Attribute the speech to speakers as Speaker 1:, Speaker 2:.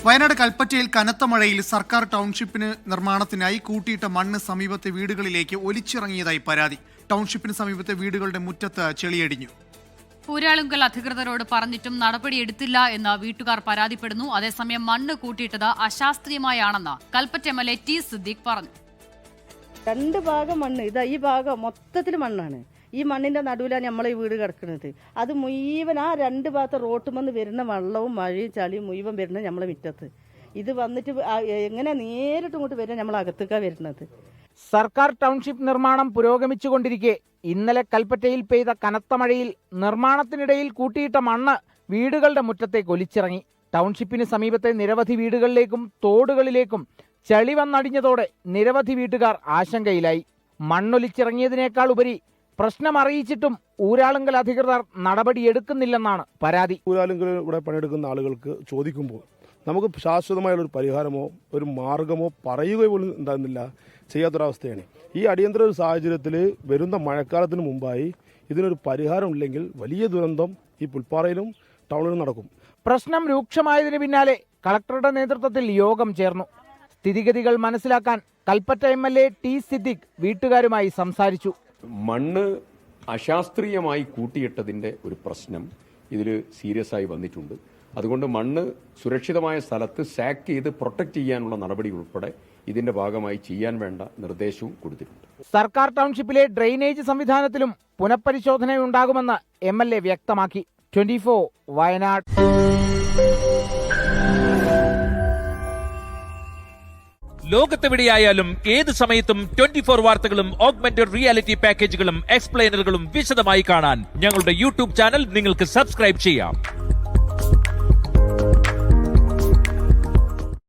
Speaker 1: വയനാട് കൽപ്പറ്റയിൽ കനത്ത മഴയിൽ സർക്കാർ ടൗൺഷിപ്പിന് നിർമ്മാണത്തിനായി കൂട്ടിയിട്ട മണ്ണ് സമീപത്തെ വീടുകളിലേക്ക് ഒലിച്ചിറങ്ങിയതായി പരാതി. ടൗൺഷിപ്പിന് സമീപത്തെ വീടുകളുടെ മുറ്റത്ത് ചെളിയടിഞ്ഞു.
Speaker 2: ഊരാളുങ്കൽ അധികൃതരോട് പറഞ്ഞിട്ടും നടപടിയെടുത്തില്ല എന്ന് വീട്ടുകാർ പരാതിപ്പെടുന്നു. അതേസമയം മണ്ണ് കൂട്ടിയിട്ടത് അശാസ്ത്രീയമായാണെന്ന് കൽപ്പറ്റ MLA ടി സിദ്ദീഖ് പറഞ്ഞു.
Speaker 3: രണ്ട് ഭാഗം മണ്ണ്, ഇതാ ഈ ഭാഗം മൊത്തത്തിൽ മണ്ണാണ്. ഈ മണ്ണിന്റെ നടുവിലാണ് നമ്മളെ ഈ വീട് കിടക്കുന്നത്. അത് മുഴുവൻ ആ രണ്ട് ഭാഗത്ത് റോട്ടുമെന്ന് വരുന്ന വെള്ളവും മഴയും ചളിയും മുഴുവൻ വരുന്നത് നമ്മളെ മുറ്റത്ത്. ഇത് വന്നിട്ട് എങ്ങനെ നേരിട്ട് ഇങ്ങോട്ട് വരുന്നത് നമ്മൾ അകത്തേക്കാണ് വരുന്നത്.
Speaker 4: സർക്കാർ ടൗൺഷിപ്പ് നിർമ്മാണം പുരോഗമിച്ചുകൊണ്ടിരിക്കെ ഇന്നലെ കൽപ്പറ്റയിൽ പെയ്ത കനത്ത മഴയിൽ നിർമ്മാണത്തിനിടയിൽ കൂട്ടിയിട്ട മണ്ണ് വീടുകളുടെ മുറ്റത്തേക്ക് ഒലിച്ചിറങ്ങി. ടൗൺഷിപ്പിന് സമീപത്തെ നിരവധി വീടുകളിലേക്കും തോടുകളിലേക്കും ചളി വന്നടിഞ്ഞതോടെ നിരവധി വീട്ടുകാർ ആശങ്കയിലായി. മണ്ണൊലിച്ചിറങ്ങിയതിനേക്കാൾ ഉപരി പ്രശ്നം അറിയിച്ചിട്ടും ഊരാളുങ്കൽ അധികൃതർ നടപടിയെടുക്കുന്നില്ലെന്നാണ് പരാതി.
Speaker 5: ഊരാളുങ്കൽ ഇവിടെ പണിയെടുക്കുന്ന ആളുകൾക്ക് ചോദിക്കുമ്പോൾ നമുക്ക് ശാശ്വതമായുള്ളൊരു പരിഹാരമോ ഒരു മാർഗമോ പറയുക പോലും ഉണ്ടാകുന്നില്ല, ചെയ്യാത്തൊരവസ്ഥയാണ്. ഈ അടിയന്തര സാഹചര്യത്തിൽ വരുന്ന മഴക്കാലത്തിന് മുമ്പായി ഇതിനൊരു പരിഹാരം ഇല്ലെങ്കിൽ വലിയ ദുരന്തം ഈ പുൽപ്പാറയിലും ടൗണിലും നടക്കും.
Speaker 4: പ്രശ്നം രൂക്ഷമായതിന് പിന്നാലെ കളക്ടറുടെ നേതൃത്വത്തിൽ യോഗം ചേർന്നു. സ്ഥിതിഗതികൾ മനസ്സിലാക്കാൻ കൽപ്പറ്റ MLA ടി സിദ്ദീഖ് വീട്ടുകാരുമായി സംസാരിച്ചു.
Speaker 6: മണ്ണ് അശാസ്ത്രീയമായി കൂട്ടിയിട്ടതിൻ്റെ ഒരു പ്രശ്നം ഇതിൽ സീരിയസ് ആയി വന്നിട്ടുണ്ട്. അതുകൊണ്ട് മണ്ണ് സുരക്ഷിതമായ സ്ഥലത്ത് സാക്ക് ചെയ്ത് പ്രൊട്ടക്ട് ചെയ്യാനുള്ള നടപടി ഉൾപ്പെടെ ഇതിന്റെ ഭാഗമായി ചെയ്യാൻ വേണ്ട നിർദ്ദേശവും കൊടുത്തിട്ടുണ്ട്.
Speaker 4: സർക്കാർ ടൗൺഷിപ്പിലെ ഡ്രെയിനേജ് സംവിധാനത്തിലും പുനഃപരിശോധനയുണ്ടാകുമെന്ന് MLA വ്യക്തമാക്കി. 24 വയനാട്.
Speaker 7: ലോകത്തെവിടെയായാലും ഏത് സമയത്തും 24 വാർത്തകളും ഓഗ്മെന്റഡ് റിയാലിറ്റി പാക്കേജുകളും എക്സ്പ്ലെയിനറുകളും വിശദമായി കാണാൻ ഞങ്ങളുടെ YouTube ചാനൽ നിങ്ങൾക്ക് സബ്സ്ക്രൈബ് ചെയ്യാം.